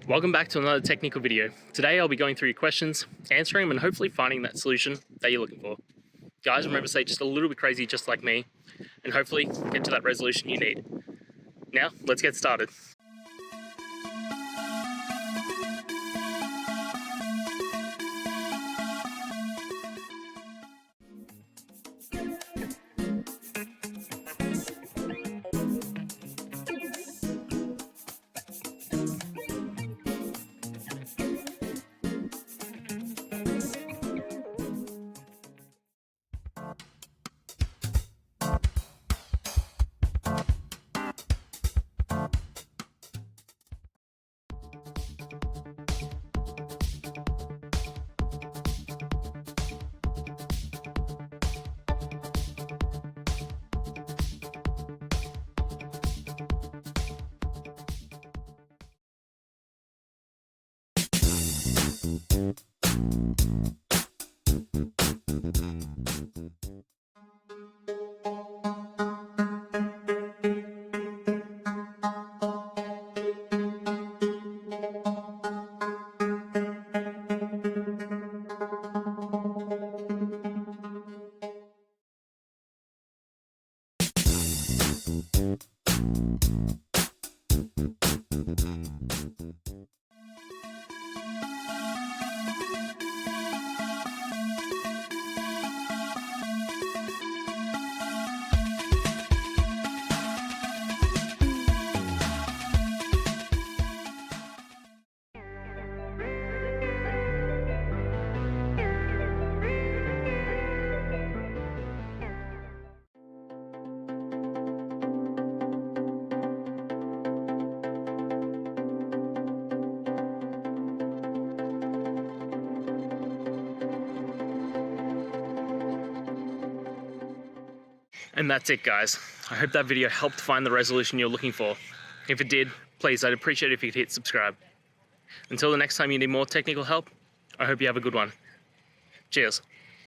Welcome back to another technical video. Today I'll be going through your questions, answering them and hopefully finding that solution that you're looking for. Guys, remember to stay just a little bit crazy just like me and hopefully get to that resolution you need. Now, let's get started. And that's it, guys. I hope that video helped find the resolution you're looking for. If it did, please, I'd appreciate it if you could hit subscribe. Until the next time you need more technical help, I hope you have a good one. Cheers.